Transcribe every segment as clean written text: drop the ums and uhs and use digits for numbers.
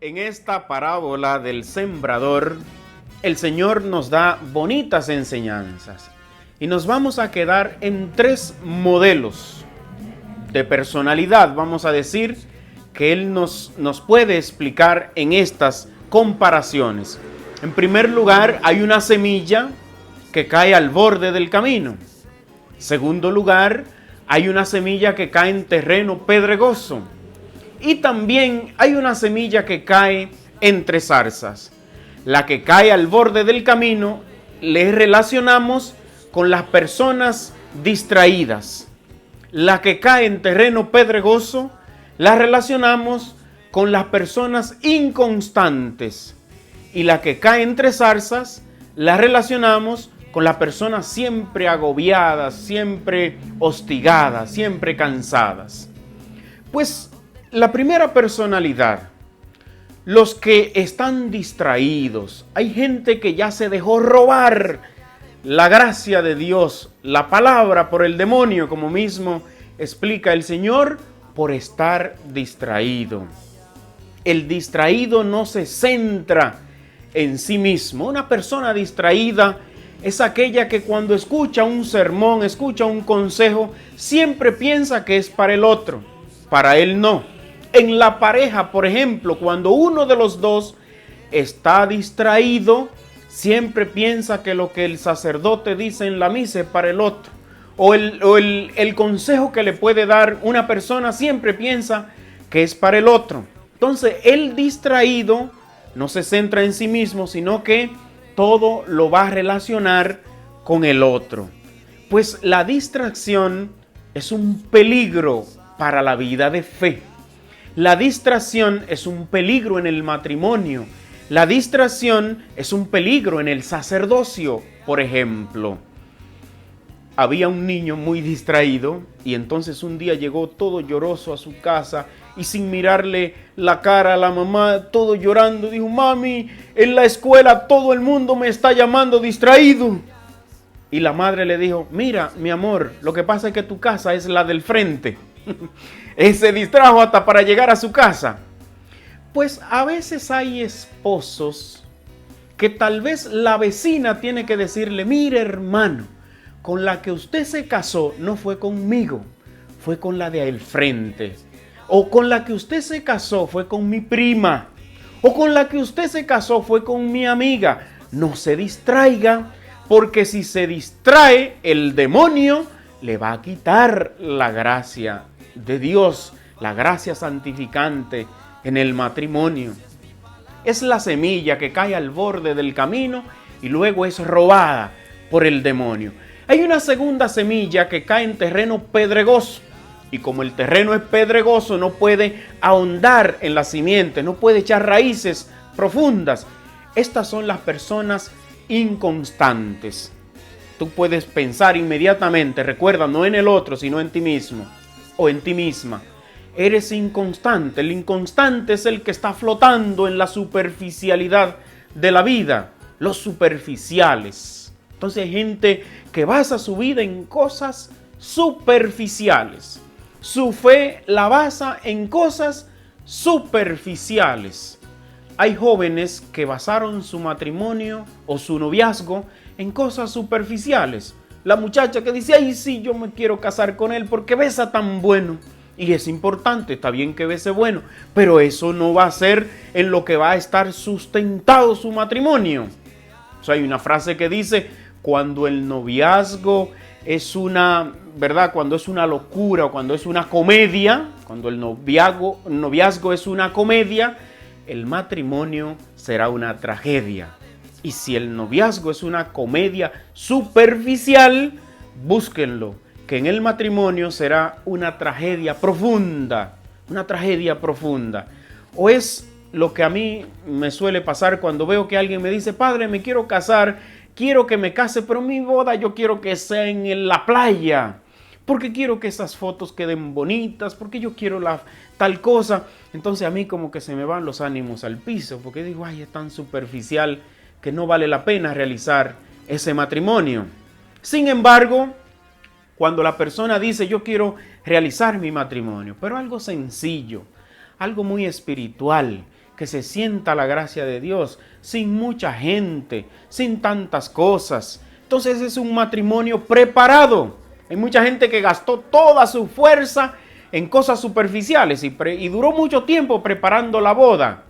En esta parábola del sembrador, el Señor nos da bonitas enseñanzas y nos vamos a quedar en tres modelos de personalidad, vamos a decir, que Él nos puede explicar en estas comparaciones. En primer lugar, hay una semilla que cae al borde del camino. En segundo lugar, hay una semilla que cae en terreno pedregoso. Y también hay una semilla que cae entre zarzas. La que cae al borde del camino le relacionamos con las personas distraídas. La que cae en terreno pedregoso la relacionamos con las personas inconstantes. Y la que cae entre zarzas la relacionamos con las personas siempre agobiadas, siempre hostigadas, siempre cansadas. Pues la primera personalidad, los que están distraídos. Hay gente que ya se dejó robar la gracia de Dios, la palabra por el demonio, como mismo explica el Señor, por estar distraído. El distraído no se centra en sí mismo. Una persona distraída es aquella que cuando escucha un sermón, escucha un consejo, siempre piensa que es para el otro, para él no. En la pareja, por ejemplo, cuando uno de los dos está distraído, siempre piensa que lo que el sacerdote dice en la misa es para el otro. O el consejo que le puede dar una persona siempre piensa que es para el otro. Entonces, el distraído no se centra en sí mismo, sino que todo lo va a relacionar con el otro. Pues la distracción es un peligro para la vida de fe. La distracción es un peligro en el matrimonio. La distracción es un peligro en el sacerdocio, por ejemplo. Había un niño muy distraído y entonces un día llegó todo lloroso a su casa y sin mirarle la cara a la mamá, todo llorando, dijo: mami, en la escuela todo el mundo me está llamando distraído. Y la madre le dijo: mira, mi amor, lo que pasa es que tu casa es la del frente. Se distrajo hasta para llegar a su casa. Pues a veces hay esposos que tal vez la vecina tiene que decirle: mire, hermano, con la que usted se casó no fue conmigo, fue con la de al frente. O con la que usted se casó fue con mi prima. O con la que usted se casó fue con mi amiga. No se distraiga, porque si se distrae, el demonio le va a quitar la gracia de Dios, la gracia santificante en el matrimonio. Es la semilla que cae al borde del camino y luego es robada por el demonio. Hay una segunda semilla que cae en terreno pedregoso. Y como el terreno es pedregoso, no puede ahondar en la simiente, no puede echar raíces profundas. Estas son las personas inconstantes. Tú puedes pensar inmediatamente, recuerda, no en el otro, sino en ti mismo o en ti misma. Eres inconstante. El inconstante es el que está flotando en la superficialidad de la vida, los superficiales. Entonces hay gente que basa su vida en cosas superficiales. Su fe la basa en cosas superficiales. Hay jóvenes que basaron su matrimonio o su noviazgo en cosas superficiales. La muchacha que dice: ay, sí, yo me quiero casar con él porque besa tan bueno. Y es importante, está bien que bese bueno, pero eso no va a ser en lo que va a estar sustentado su matrimonio. O sea, hay una frase que dice: cuando el noviazgo es una, ¿verdad? Cuando es una locura o cuando es una comedia, cuando el noviazgo es una comedia, el matrimonio será una tragedia. Y si el noviazgo es una comedia superficial, búsquenlo, que en el matrimonio será una tragedia profunda, una tragedia profunda. O es lo que a mí me suele pasar cuando veo que alguien me dice: padre, me quiero casar, quiero que me case, pero mi boda yo quiero que sea en la playa, porque quiero que esas fotos queden bonitas, porque yo quiero tal cosa. Entonces a mí como que se me van los ánimos al piso, porque digo: ay, es tan superficial que no vale la pena realizar ese matrimonio. Sin embargo, cuando la persona dice: yo quiero realizar mi matrimonio, pero algo sencillo, algo muy espiritual, que se sienta la gracia de Dios, sin mucha gente, sin tantas cosas. Entonces es un matrimonio preparado. Hay mucha gente que gastó toda su fuerza en cosas superficiales y duró mucho tiempo preparando la boda.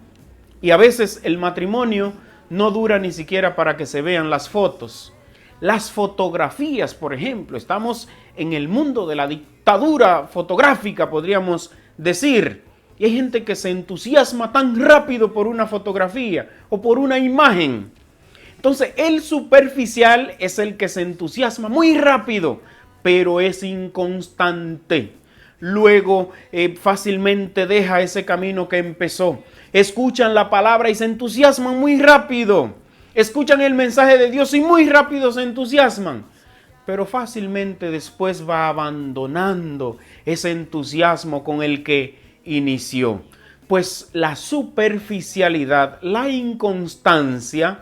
Y a veces el matrimonio no dura ni siquiera para que se vean las fotos. Las fotografías, por ejemplo, estamos en el mundo de la dictadura fotográfica, podríamos decir. Y hay gente que se entusiasma tan rápido por una fotografía o por una imagen. Entonces, el superficial es el que se entusiasma muy rápido, pero es inconstante. Luego fácilmente deja ese camino que empezó. Escuchan la palabra y se entusiasman muy rápido. Escuchan el mensaje de Dios y muy rápido se entusiasman. Pero fácilmente después va abandonando ese entusiasmo con el que inició. Pues la superficialidad, la inconstancia,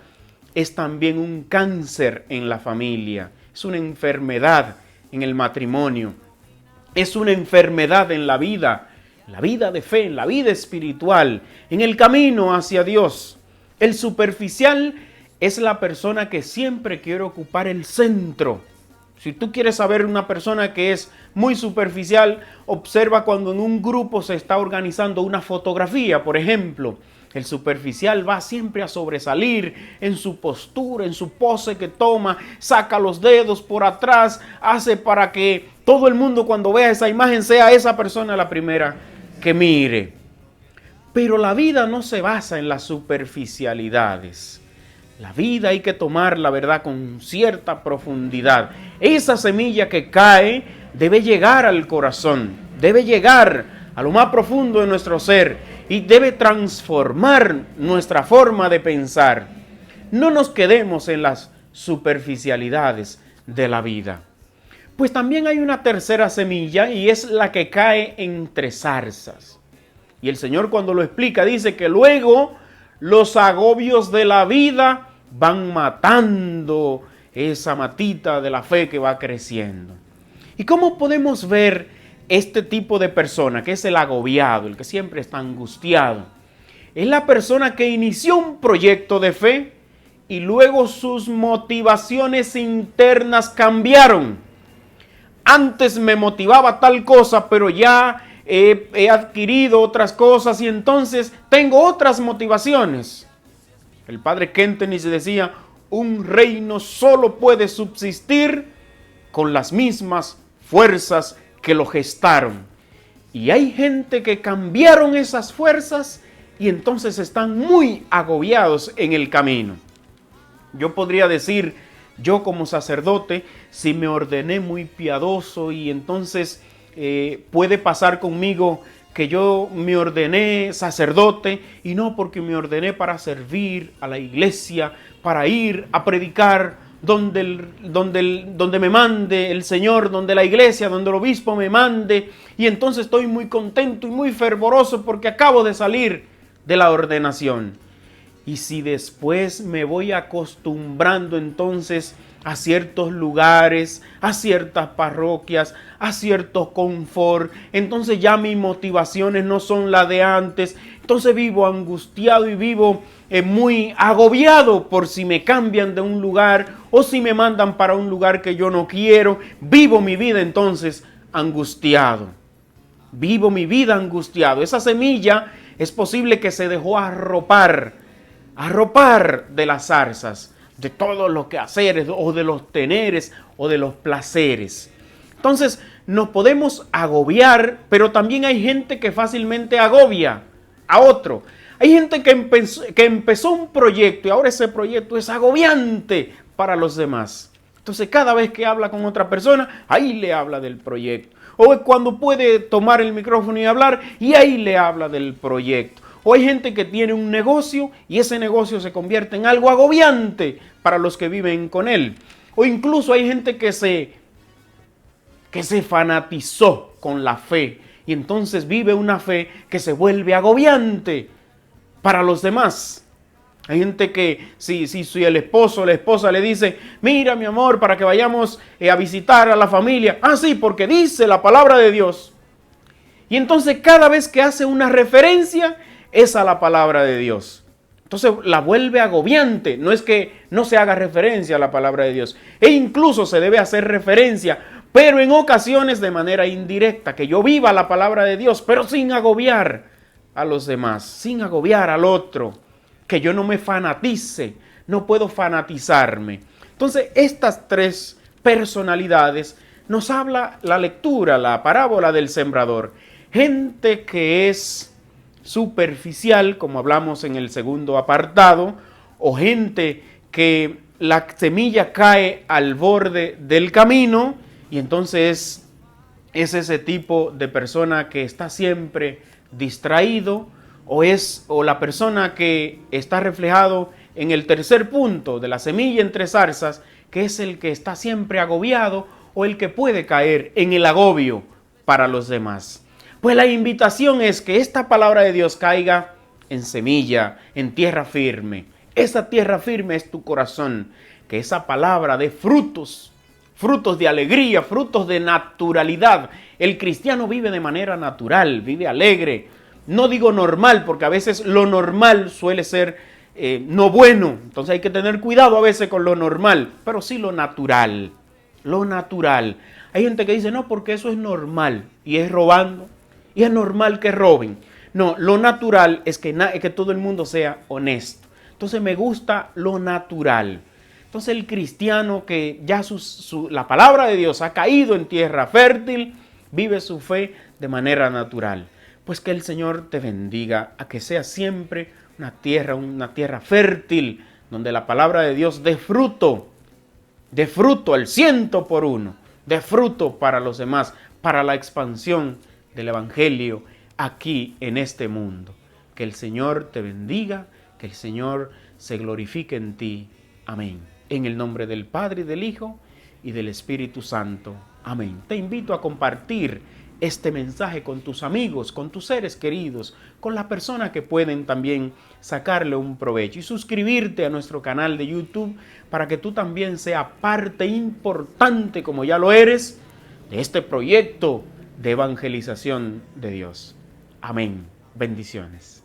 es también un cáncer en la familia. Es una enfermedad en el matrimonio. Es una enfermedad en la vida de fe, en la vida espiritual, en el camino hacia Dios. El superficial es la persona que siempre quiere ocupar el centro. Si tú quieres saber una persona que es muy superficial, observa cuando en un grupo se está organizando una fotografía, por ejemplo. El superficial va siempre a sobresalir en su postura, en su pose que toma, saca los dedos por atrás, hace para que todo el mundo cuando vea esa imagen sea esa persona la primera que mire. Pero la vida no se basa en las superficialidades. La vida hay que tomar la verdad con cierta profundidad. Esa semilla que cae debe llegar al corazón, debe llegar a lo más profundo de nuestro ser y debe transformar nuestra forma de pensar. No nos quedemos en las superficialidades de la vida. Pues también hay una tercera semilla y es la que cae entre zarzas. Y el Señor cuando lo explica dice que luego los agobios de la vida van matando esa matita de la fe que va creciendo. ¿Y cómo podemos ver este tipo de persona, que es el agobiado, el que siempre está angustiado? Es la persona que inició un proyecto de fe y luego sus motivaciones internas cambiaron. Antes me motivaba tal cosa, pero ya he adquirido otras cosas y entonces tengo otras motivaciones. El padre Kentenich decía, un reino solo puede subsistir con las mismas fuerzas que lo gestaron. Y hay gente que cambiaron esas fuerzas y entonces están muy agobiados en el camino. Yo podría decir, yo como sacerdote, si me ordené muy piadoso y entonces puede pasar conmigo que yo me ordené sacerdote y no porque me ordené para servir a la iglesia, para ir a predicar donde me mande el Señor, donde la iglesia, donde el obispo me mande, y entonces estoy muy contento y muy fervoroso porque acabo de salir de la ordenación. Y si después me voy acostumbrando entonces a ciertos lugares, a ciertas parroquias, a cierto confort, entonces ya mis motivaciones no son las de antes, entonces vivo angustiado y vivo muy agobiado por si me cambian de un lugar o si me mandan para un lugar que yo no quiero. Vivo mi vida entonces angustiado. Vivo mi vida angustiado. Esa semilla es posible que se dejó arropar de las zarzas, de todo lo que hacer o de los teneres o de los placeres. Entonces nos podemos agobiar, pero también hay gente que fácilmente agobia a otro. Hay gente que empezó un proyecto y ahora ese proyecto es agobiante para los demás. Entonces cada vez que habla con otra persona, ahí le habla del proyecto. O cuando puede tomar el micrófono y hablar, y ahí le habla del proyecto. O hay gente que tiene un negocio y ese negocio se convierte en algo agobiante para los que viven con él. O incluso hay gente que se fanatizó con la fe y entonces vive una fe que se vuelve agobiante para los demás. Hay gente que si el esposo o la esposa le dice, mira mi amor, para que vayamos a visitar a la familia. Ah, sí, porque dice la palabra de Dios. Y entonces cada vez que hace una referencia, esa la palabra de Dios. Entonces la vuelve agobiante. No es que no se haga referencia a la palabra de Dios. E incluso se debe hacer referencia, pero en ocasiones de manera indirecta. Que yo viva la palabra de Dios, pero sin agobiar a los demás, sin agobiar al otro. Que yo no me fanatice, no puedo fanatizarme. Entonces estas tres personalidades nos habla la lectura, la parábola del sembrador. Gente que es superficial, como hablamos en el segundo apartado, o gente que la semilla cae al borde del camino y entonces es ese tipo de persona que está siempre distraído, o la persona que está reflejado en el tercer punto de la semilla entre zarzas, que es el que está siempre agobiado o el que puede caer en el agobio para los demás. Pues la invitación es que esta palabra de Dios caiga en semilla, en tierra firme. Esa tierra firme es tu corazón. Que esa palabra dé frutos, frutos de alegría, frutos de naturalidad. El cristiano vive de manera natural, vive alegre. No digo normal, porque a veces lo normal suele ser no bueno. Entonces hay que tener cuidado a veces con lo normal, pero sí lo natural. Lo natural. Hay gente que dice, no, porque eso es normal y es robando. Y es normal que roben. No, lo natural es que todo el mundo sea honesto. Entonces me gusta lo natural. Entonces el cristiano que ya la palabra de Dios ha caído en tierra fértil, vive su fe de manera natural. Pues que el Señor te bendiga a que sea siempre una tierra fértil, donde la palabra de Dios dé fruto al 100%, dé fruto para los demás, para la expansión del Evangelio aquí en este mundo. Que el Señor te bendiga, que el Señor se glorifique en ti. Amén. En el nombre del Padre, del Hijo y del Espíritu Santo. Amén. Te invito a compartir este mensaje con tus amigos, con tus seres queridos, con las personas que pueden también sacarle un provecho. Y suscribirte a nuestro canal de YouTube para que tú también seas parte importante, como ya lo eres, de este proyecto de evangelización de Dios. Amén. Bendiciones.